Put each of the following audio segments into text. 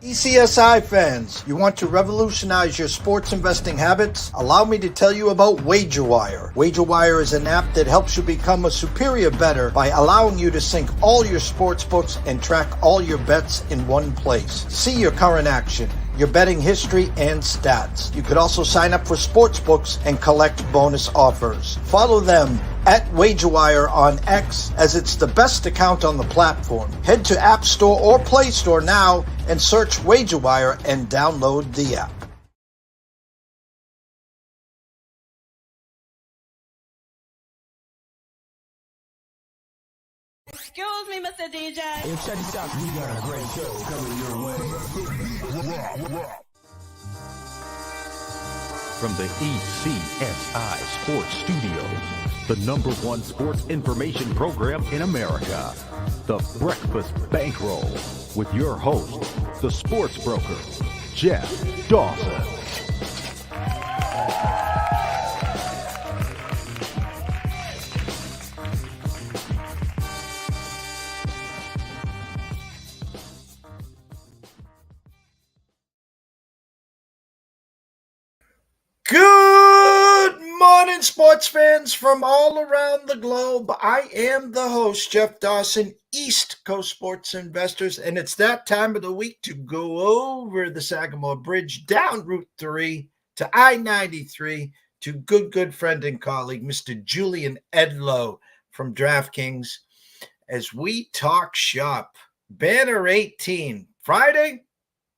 TPCSI fans, you want to revolutionize your sports investing habits? Allow me to tell you about WagerWire. WagerWire is an app that helps you become a superior bettor by allowing you to sync all your sports books and track all your bets in one place. See your current action, your betting history, and stats. You could also sign up for sports books and collect bonus offers. Follow them at WagerWire on X, as it's the best account on the platform. Head to App Store or Play Store now and search WagerWire and download the app. Excuse me, Mr. DJ. Hey, check this out. We got a great show coming your way. From the ECSI Sports Studios, the #1 sports information program in America, the Breakfast Bankroll, with your host, the sports broker, Jeff Dawson. Good morning, sports fans from all around the globe. I am the host, Jeff Dawson, East Coast Sports Investors, and it's that time of the week to go over the Sagamore Bridge, down Route 3 to I-93 to good friend and colleague, Mr. Julian Edlow from DraftKings, as we talk shop. Banner 18, Friday,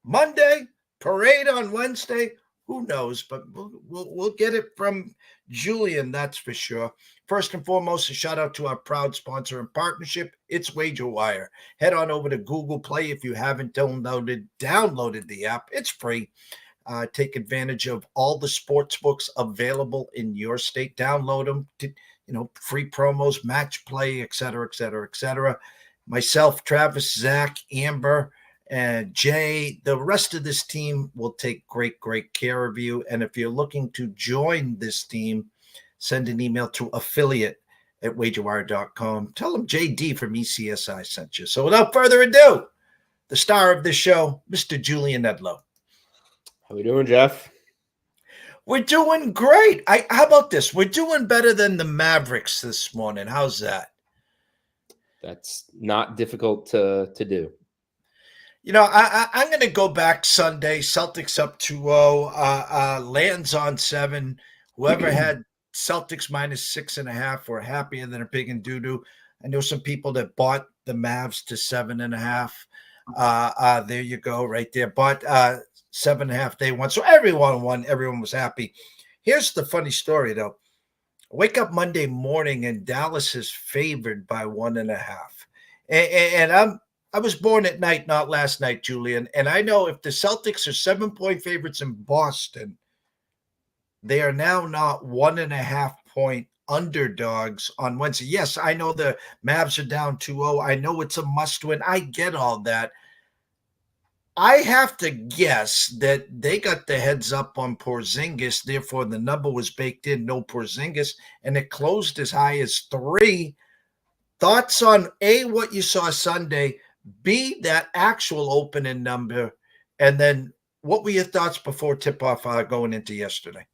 Monday, parade on Wednesday. Who knows, but we'll get it from Julian, that's for sure. First and foremost, a shout out to our proud sponsor and partnership. It's WagerWire. Head on over to Google Play if you haven't downloaded the app. It's free. Take advantage of all the sports books available in your state. Download them. Free promos, match play, et cetera, et cetera, et cetera. Myself, Travis, Zach, Amber, and Jay, the rest of this team will take great care of you. And if you're looking to join this team, send an email to affiliate@wagerwire.com. Tell them JD from ECSI sent you. So without further ado, the star of this show, Mr. Julian Edlow. How we doing, Jeff? We're doing great. How about this? We're doing better than the Mavericks this morning. How's that? That's not difficult to do. I'm going to go back Sunday. Celtics up 2-0, lands on 7. Whoever had Celtics minus 6.5 were happier than a pig in doo-doo. I know some people that bought the Mavs to 7.5. There you go, right there. But 7.5, they won. So everyone won. Everyone was happy. Here's the funny story, though. Wake up Monday morning and Dallas is favored by 1.5. And I was born at night, not last night, Julian. And I know if the Celtics are 7-point favorites in Boston, they are now not 1.5-point underdogs on Wednesday. Yes, I know the Mavs are down 2-0. I know it's a must win. I get all that. I have to guess that they got the heads up on Porzingis. Therefore, the number was baked in, no Porzingis, and it closed as high as 3. Thoughts on A, what you saw Sunday, B, that actual opening number, and then what were your thoughts before tip-off going into yesterday?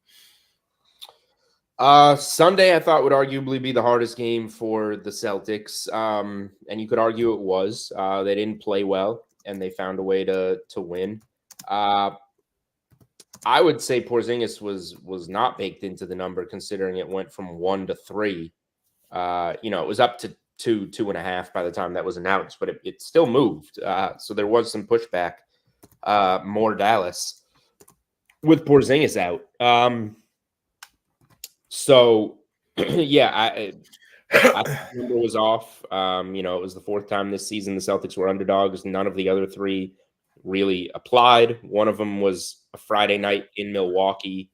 Sunday, I thought would arguably be the hardest game for the Celtics, and you could argue it was. They didn't play well, and they found a way to win. I would say Porzingis was not baked into the number, considering it went from 1 to 3. It was up to 2.5 by the time that was announced, but it still moved. So there was some pushback, more Dallas with Porzingis out. I number was off. It was the 4th time this season the Celtics were underdogs. None of the other 3 really applied. One of them was a Friday night in Milwaukee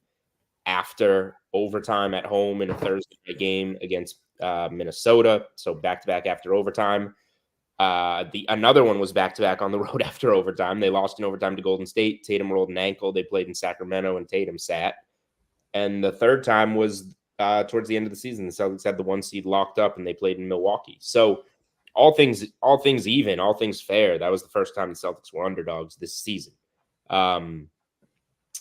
after overtime at home in a Thursday night game against Minnesota. So back-to-back after overtime. Another one was back-to-back on the road after overtime. They lost in overtime to Golden State. Tatum rolled an ankle. They played in Sacramento, and Tatum sat. And the third time was towards the end of the season. The Celtics had the 1 seed locked up, and they played in Milwaukee. So all things even, all things fair, that was the first time the Celtics were underdogs this season. More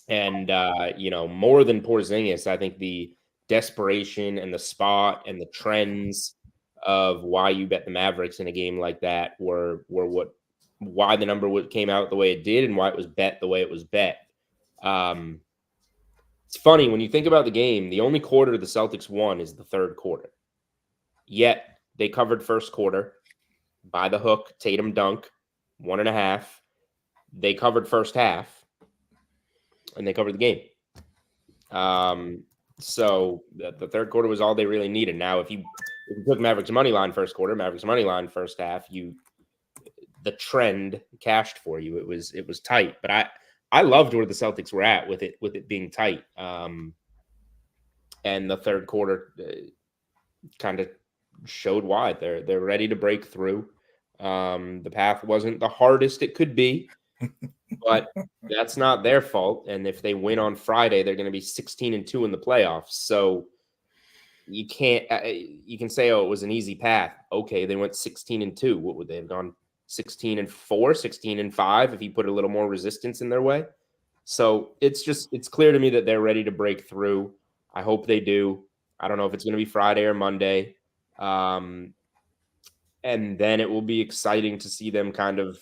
than Porzingis, I think the desperation and the spot and the trends of why you bet the Mavericks in a game like that were why the number came out the way it did and why it was bet the way it was bet. It's funny when you think about the game, the only quarter the Celtics won is the third quarter. Yet they covered first quarter by the hook, Tatum dunk, 1.5. They covered first half, and they covered the game. So the third quarter was all they really needed. Now, if you took Mavericks money line first quarter, Mavericks money line first half, the trend cashed for you. It was tight, but I loved where the Celtics were at with it being tight. And the third quarter kind of showed why they're ready to break through. The path wasn't the hardest it could be, but that's not their fault. And if they win on Friday, they're going to be 16-2 in the playoffs. So you can say, oh, it was an easy path. Okay, they went 16-2. What would they have gone? 16-4, 16-5 if you put a little more resistance in their way. So it's clear to me that they're ready to break through. I hope they do. I don't know if it's going to be Friday or Monday. And then it will be exciting to see them kind of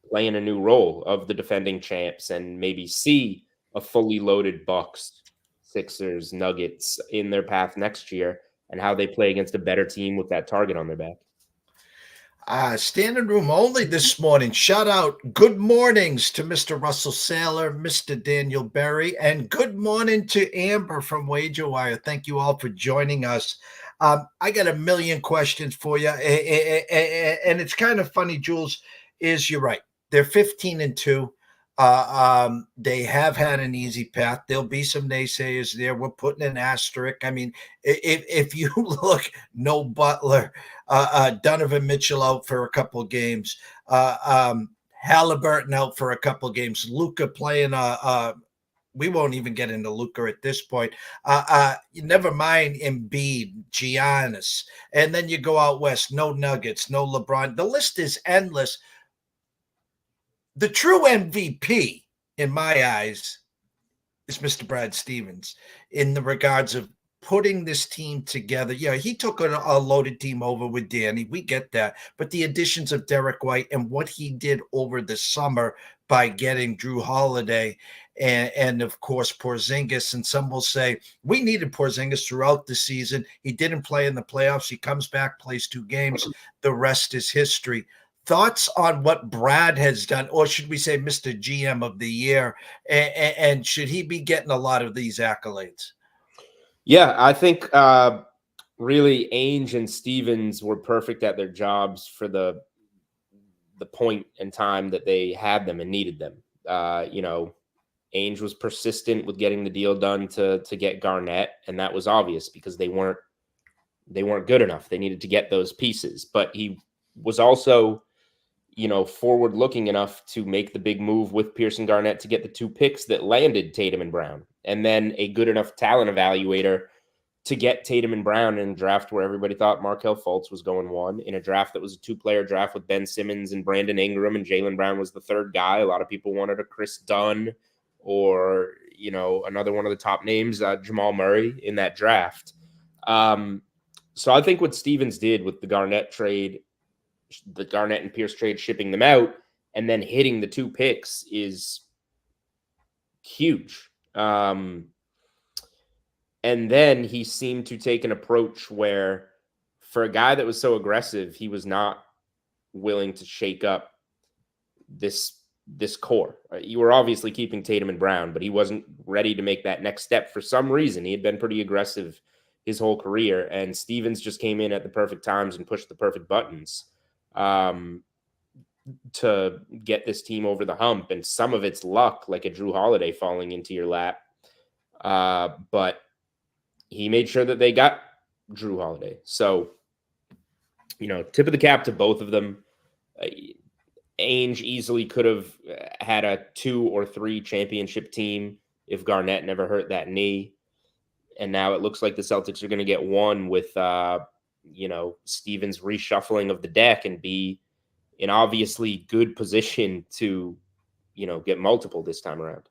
play in a new role of the defending champs and maybe see a fully loaded Bucks, Sixers, Nuggets in their path next year and how they play against a better team with that target on their back. Standing room only this morning. Shout out. Good mornings to Mr. Russell Saylor, Mr. Daniel Berry, and good morning to Amber from WagerWire. Thank you all for joining us. I got a million questions for you. And it's kind of funny, Jules, you're right. They're 15-2. They have had an easy path. There'll be some naysayers there. We're putting an asterisk. I mean, if you look, no Butler, Donovan Mitchell out for a couple of games, Halliburton out for a couple of games, Luka playing we won't even get into Luka at this point. Never mind Embiid, Giannis, and then you go out west, no Nuggets, no LeBron. The list is endless. The true MVP, in my eyes, is Mr. Brad Stevens in the regards of putting this team together. Yeah, he took a loaded team over with Danny. We get that. But the additions of Derek White and what he did over the summer by getting Drew Holiday and of course, Porzingis. And some will say, we needed Porzingis throughout the season. He didn't play in the playoffs. He comes back, plays 2 games. The rest is history. Thoughts on what Brad has done, or should we say Mr. GM of the year, and should he be getting a lot of these accolades? Yeah, I think really Ainge and Stevens were perfect at their jobs for the point in time that they had them and needed them. Ainge was persistent with getting the deal done to get Garnett, and that was obvious because they weren't good enough. They needed to get those pieces, but he was also forward looking enough to make the big move with Pierce and Garnett to get the 2 picks that landed Tatum and Brown, and then a good enough talent evaluator to get Tatum and Brown in a draft where everybody thought Markelle Fultz was going 1, in a draft that was a 2-player draft with Ben Simmons and Brandon Ingram, and Jaylen Brown was the 3rd guy. A lot of people wanted a Chris Dunn or, another one of the top names, Jamal Murray in that draft. So I think what Stevens did with the Garnett trade, the Garnett and Pierce trade, shipping them out and then hitting the 2 picks is huge. And then he seemed to take an approach where, for a guy that was so aggressive, he was not willing to shake up this core. You were obviously keeping Tatum and Brown, but he wasn't ready to make that next step for some reason. He had been pretty aggressive his whole career, and Stevens just came in at the perfect times and pushed the perfect buttons to get this team over the hump. And some of it's luck, like a Drew Holiday falling into your lap. But he made sure that they got Drew Holiday. So, tip of the cap to both of them. Ainge easily could have had a 2 or 3 championship team if Garnett never hurt that knee. And now it looks like the Celtics are going to get one with Stevens' reshuffling of the deck and be in obviously good position to, get multiple this time around.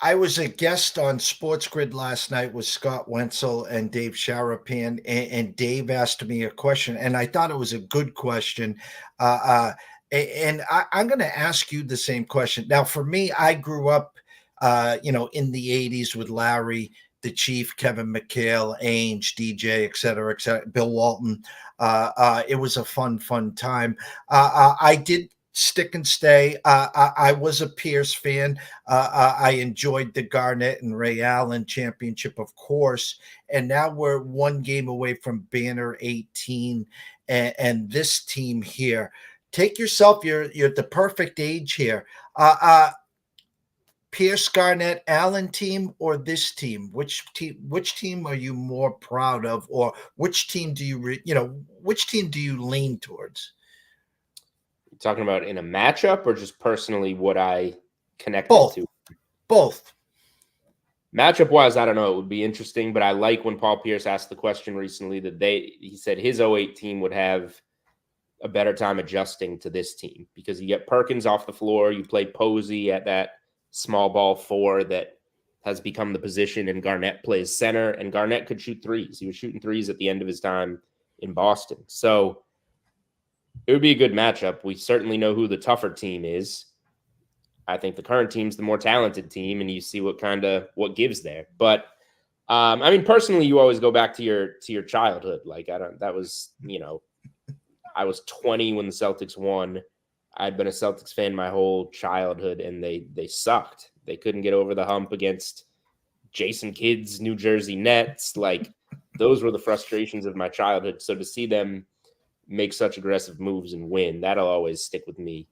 I was a guest on Sports Grid last night with Scott Wenzel and Dave Sharapan, and Dave asked me a question, and I thought it was a good question. And I'm going to ask you the same question. Now, for me, I grew up, in the 80s with Larry, the Chief, Kevin McHale, Ainge, DJ, et cetera, Bill Walton. It was a fun time. I did stick and stay. I was a Pierce fan. I enjoyed the Garnett and Ray Allen championship, of course. And now we're one game away from Banner 18 and this team here. Take yourself, you're at the perfect age here. Pierce, Garnett, Allen team or this team? Which team are you more proud of, or which team do which team do you lean towards? Talking about in a matchup or just personally what I connected to? Both. Matchup wise, I don't know. It would be interesting, but I like when Paul Pierce asked the question recently that he said his 08 team would have a better time adjusting to this team because you get Perkins off the floor. You play Posey at that small ball 4 that has become the position, and Garnett plays center, and Garnett could shoot threes. He was shooting threes at the end of his time in Boston. So it would be a good matchup. We certainly know who the tougher team is. I think the current team's the more talented team, and you see what gives there. But personally, you always go back to your childhood. Like that was, I was 20 when the Celtics won. I'd been a Celtics fan my whole childhood, and they sucked. They couldn't get over the hump against Jason Kidd's New Jersey Nets. Like those were the frustrations of my childhood. So to see them make such aggressive moves and win, that'll always stick with me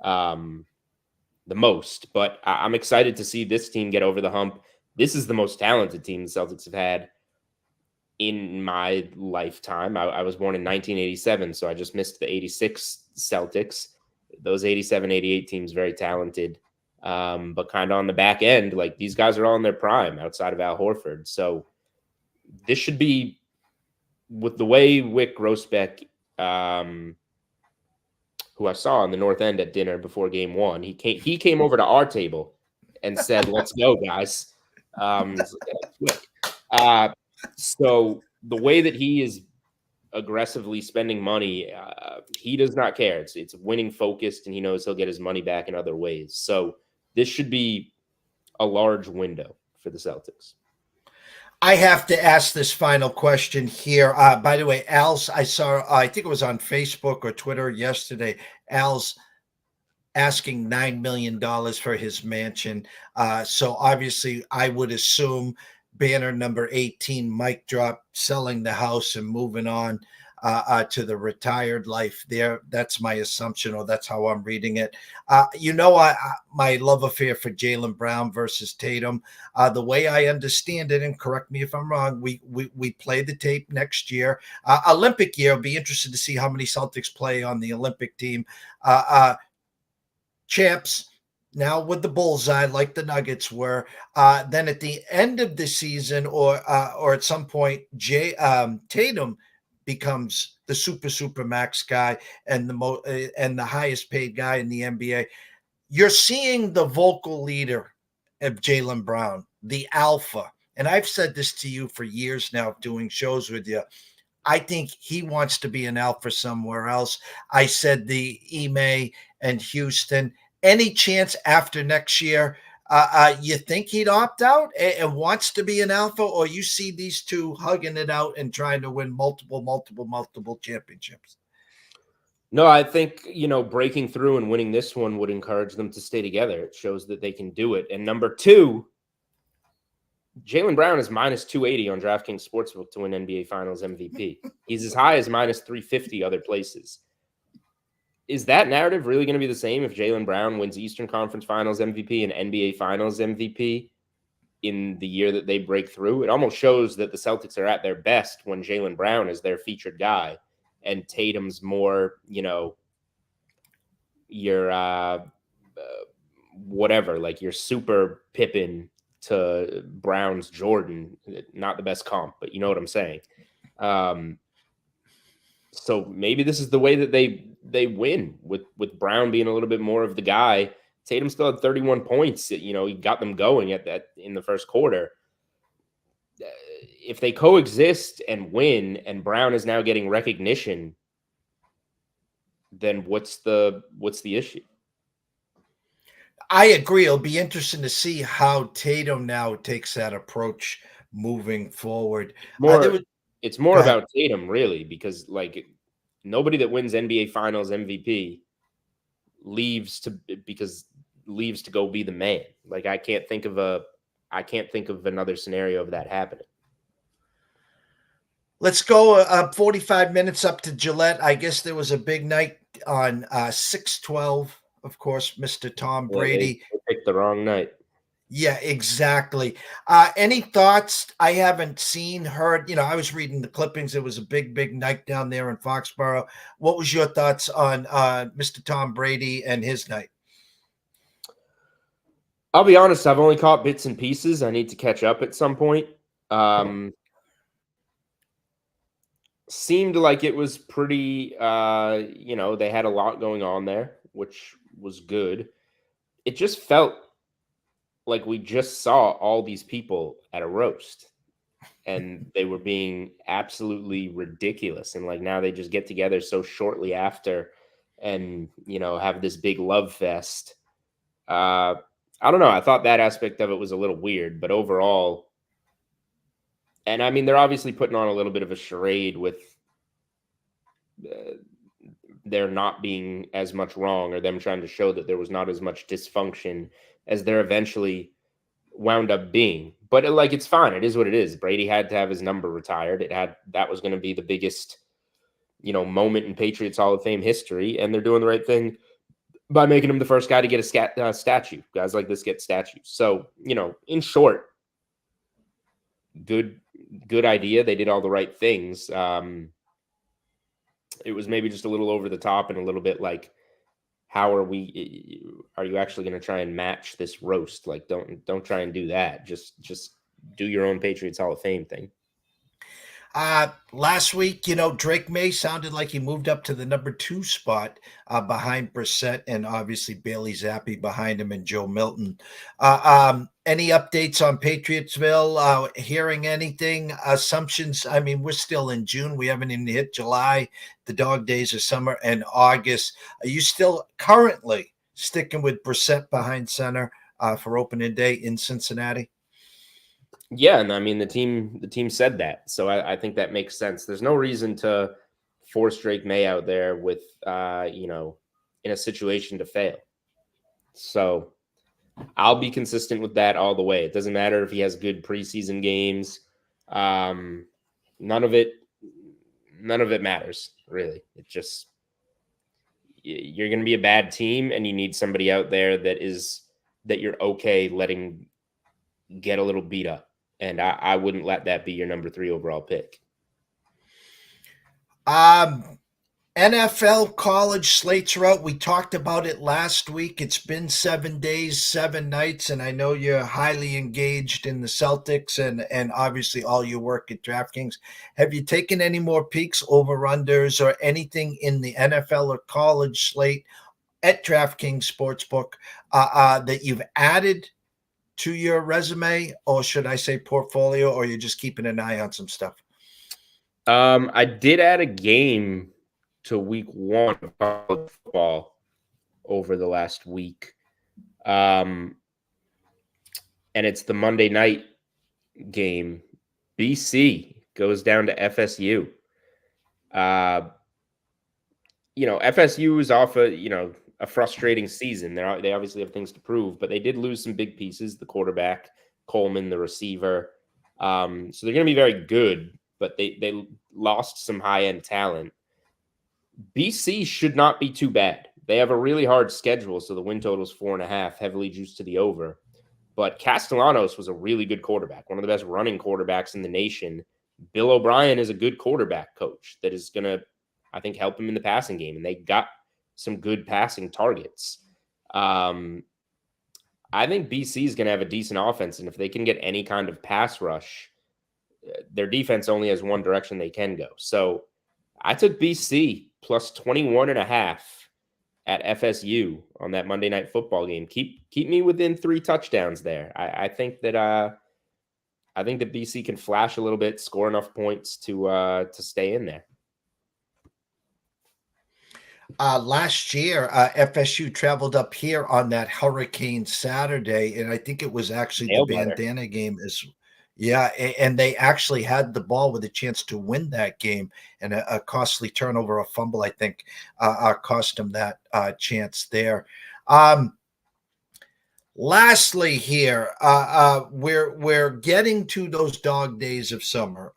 the most. But I'm excited to see this team get over the hump. This is the most talented team the Celtics have had in my lifetime. I was born in 1987, so I just missed the 86 Celtics. Those 87, 88 teams, very talented, but kind of on the back end. Like these guys are all in their prime outside of Al Horford. So this should be, with the way Wyc Grousbeck, who I saw in the North End at dinner before game 1, he came over to our table and said, "Let's go, guys." So the way that he is aggressively spending money, he does not care. It's winning focused, and he knows he'll get his money back in other ways. So this should be a large window for the Celtics. I have to ask this final question here. By the way, Al's, I saw, I think it was on Facebook or Twitter yesterday, Al's asking $9 million for his mansion. So obviously I would assume banner number 18, mic drop, selling the house and moving on to the retired life there. That's my assumption, or that's how I'm reading it. My love affair for Jaylen Brown versus Tatum, the way I understand it, and correct me if I'm wrong, we play the tape next year. Olympic year, I'll be interested to see how many Celtics play on the Olympic team. Champs, now with the bullseye, like the Nuggets were. Then at the end of the season, or at some point, Tatum becomes the super max guy and the highest paid guy in the NBA. You're seeing the vocal leader of Jaylen Brown, the alpha. And I've said this to you for years now, doing shows with you. I think he wants to be an alpha somewhere else. I said the Ime and Houston. Any chance after next year, you think he'd opt out and wants to be an alpha, or you see these two hugging it out and trying to win multiple championships? No, I think, breaking through and winning this one would encourage them to stay together. It shows that they can do it. And number 2, Jaylen Brown is minus 280 on DraftKings Sportsbook to win NBA Finals MVP. He's as high as minus 350 other places. Is that narrative really going to be the same if Jaylen Brown wins Eastern Conference Finals MVP and NBA Finals MVP in the year that they break through? It almost shows that the Celtics are at their best when Jaylen Brown is their featured guy and Tatum's more, your whatever, like your super Pippen to Brown's Jordan. Not the best comp, but you know what I'm saying. So maybe this is the way that they win with Brown being a little bit more of the guy. Tatum still had 31 points. He got them going at that in the first quarter. If they coexist and win, and Brown is now getting recognition, then what's the issue? I agree. It'll be interesting to see how Tatum now takes that approach moving forward. It's more about Tatum, really, because like nobody that wins NBA Finals MVP leaves to go be the man. Like I can't think of another scenario of that happening. Let's go 45 minutes up to Gillette. I guess there was a big night on 6/12. Of course, Mr. Tom Brady. They picked the wrong night. Yeah, exactly. Any thoughts? I haven't heard. I was reading the clippings. It was a big, big night down there in Foxborough. What was your thoughts on Mr. Tom Brady and his night? I'll be honest. I've only caught bits and pieces. I need to catch up at some point. Seemed like it was pretty, they had a lot going on there, which was good. It just felt like we just saw all these people at a roast and they were being absolutely ridiculous. And like now they just get together so shortly after and, have this big love fest. I don't know. I thought that aspect of it was a little weird, but overall, and I mean, they're obviously putting on a little bit of a charade with there not being as much wrong, or them trying to show that there was not as much dysfunction as there eventually wound up being. But it's fine. It is what it is. Brady had to have his number retired. That was going to be the biggest, moment in Patriots Hall of Fame history, and they're doing the right thing by making him the first guy to get a statue. Guys like this get statues. So, in short, good idea. They did all the right things. It was maybe just a little over the top and a little bit like, are you actually going to try and match this roast? Like, don't try and do that. Just do your own Patriots Hall of Fame thing. Last week, Drake May sounded like he moved up to the number 2 spot behind Brissett, and obviously Bailey Zappi behind him and Joe Milton. Any updates on Patriotsville? Hearing anything? Assumptions? I mean, we're still in June. We haven't even hit July. The dog days of summer and August. Are you still currently sticking with Brissett behind center for opening day in Cincinnati? Yeah, and I mean the team said that, so I think that makes sense. There's no reason to force Drake May out there with in a situation to fail. So I'll be consistent with that all the way. It doesn't matter if he has good preseason games. None of it matters, really. It just you're going to be a bad team, and you need somebody out there that you're okay letting get a little beat up. And I wouldn't let that be your number 3 overall pick. NFL college slates are out. We talked about it last week. It's been 7 days, 7 nights, and I know you're highly engaged in the Celtics and obviously all your work at DraftKings. Have you taken any more peeks, over-unders, or anything in the NFL or college slate at DraftKings Sportsbook that you've added to your resume, or should I say portfolio, or you're just keeping an eye on some stuff? I did add a game to week 1 of college football over the last week. And it's the Monday night game. BC goes down to FSU. FSU is off a frustrating season. They obviously have things to prove, but they did lose some big pieces, the quarterback, Coleman, the receiver. So they're going to be very good, but they lost some high-end talent. BC should not be too bad. They have a really hard schedule, so the win total is 4.5, heavily juiced to the over. But Castellanos was a really good quarterback, one of the best running quarterbacks in the nation. Bill O'Brien is a good quarterback coach that is going to, I think, help him in the passing game, and they got some good passing targets. I think BC is going to have a decent offense, and if they can get any kind of pass rush, their defense only has one direction they can go. So I took BC plus 21.5 at FSU on that Monday Night Football game. Keep me within 3 touchdowns there. I think that BC can flash a little bit, score enough points to stay in there. Last year, FSU traveled up here on that Hurricane Saturday, and I think it was actually the bandana game. And they actually had the ball with a chance to win that game, and a costly turnover, a fumble, I think, cost them that chance there. Lastly, here, we're getting to those dog days of summer.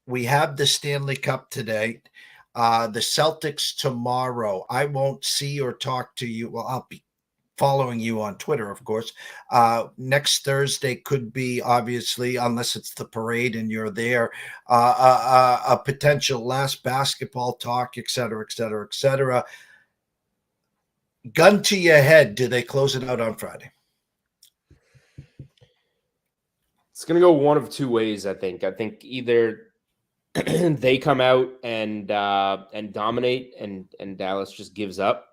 We have the Stanley Cup today. The Celtics tomorrow. I won't see or talk to you. Well, I'll be following you on Twitter, of course. Next Thursday could be, obviously, unless it's the parade and you're there, a potential last basketball talk, et cetera, et cetera, et cetera. Gun to your head, do they close it out on Friday? It's going to go one of two ways, I think. I think either they come out and dominate and Dallas just gives up.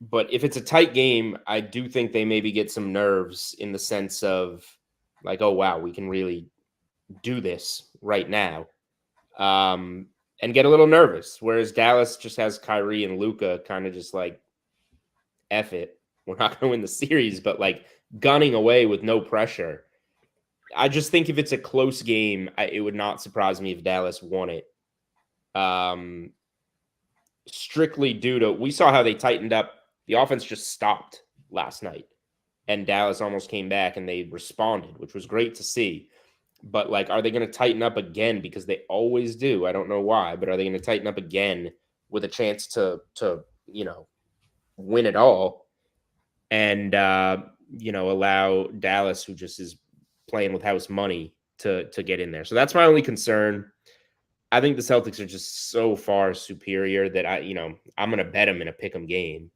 But if it's a tight game, I do think they maybe get some nerves in the sense of like, oh, wow, we can really do this right now. And get a little nervous. Whereas Dallas just has Kyrie and Luka kind of just like, F it. We're not going to win the series, but like gunning away with no pressure. I just think if it's a close game, it would not surprise me if Dallas won it. Strictly due to, we saw how they tightened up. The offense just stopped last night, and Dallas almost came back and they responded, which was great to see. But like, are they going to tighten up again? Because they always do. I don't know why, but are they going to tighten up again with a chance to win it all and allow Dallas, who just is playing with house money, to get in there? So that's my only concern. I think the Celtics are just so far superior that I'm going to bet them in a pick 'em game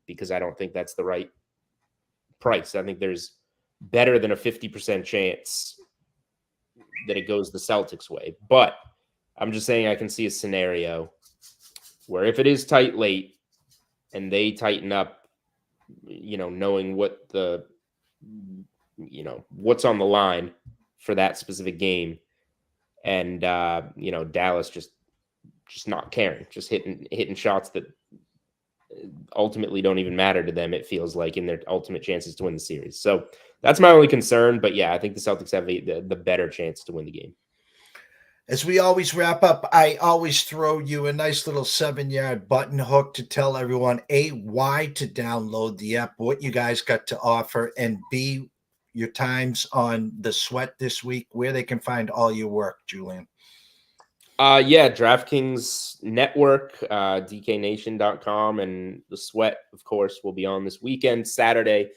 because I don't think that's the right price. I think there's better than a 50% chance that it goes the Celtics way. But I'm just saying I can see a scenario where if it is tight late and they tighten up, knowing what what's on the line for that specific game, and Dallas just not caring, just hitting shots that ultimately don't even matter to them, it feels like, in their ultimate chances to win the series. So that's my only concern. But yeah, I think the Celtics have the better chance to win the game. As we always wrap up, I always throw you a nice little 7-yard button hook to tell everyone, A, why to download the app, what you guys got to offer, and B, your times on the Sweat this week, where they can find all your work, Julian. DraftKings Network, DKNation.com, and the Sweat, of course, will be on this weekend, Saturday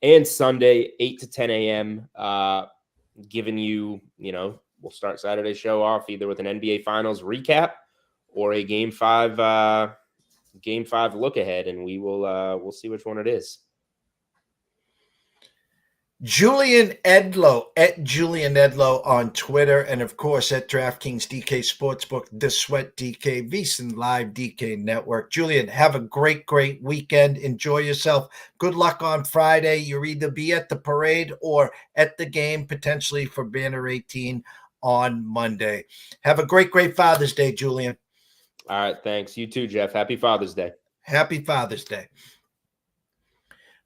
and Sunday, 8 to 10 a.m., giving you, we'll start Saturday's show off either with an NBA Finals recap or a Game 5 look ahead, and we'll see which one it is. Julian Edlow at Julian Edlow on Twitter, and of course at DraftKings DKSportBook, The Sweat DK, VSiN Live DK Network. Julian, have a great weekend. Enjoy yourself. Good luck on Friday. You'll either be at the parade or at the game, potentially for Banner 18 on Monday. Have a great Father's Day, Julian. All right, thanks. You too, Jeff. Happy Father's Day. Happy Father's Day.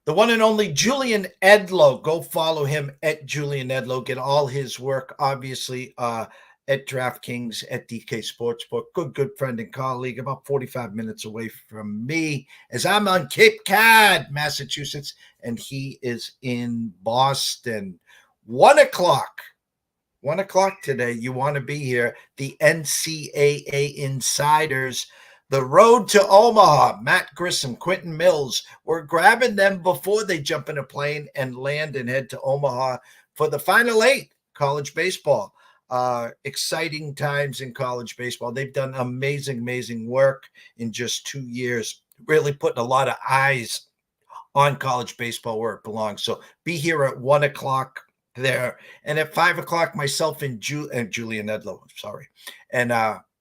The one and only Julian Edlow. Go follow him at Julian Edlow. Get all his work, obviously, at DraftKings, at DK Sportsbook. Good friend and colleague, about 45 minutes away from me, as I'm on Cape Cod, Massachusetts, and he is in Boston. 1 o'clock. 1 o'clock today. You want to be here. The NCAA Insiders. The road to Omaha, Matt Grissom, Quentin Mills, we're grabbing them before they jump in a plane and land and head to Omaha for the Final 8, college baseball. Exciting times in college baseball. They've done amazing work in just 2 years, really putting a lot of eyes on college baseball where it belongs. So be here at 1 o'clock there. And at 5 o'clock, myself and Julian Edlow, and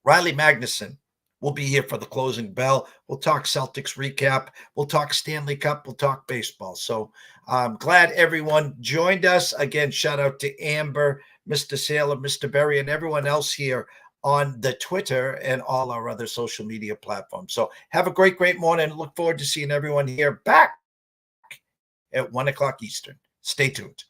Riley Magnuson will be here for the closing bell. We'll talk Celtics recap. We'll talk Stanley Cup. We'll talk baseball. So I'm glad everyone joined us. Again, shout out to Amber, Mr. Sailor, Mr. Berry, and everyone else here on the Twitter and all our other social media platforms. So have a great, great morning. Look forward to seeing everyone here back at 1 o'clock Eastern. Stay tuned.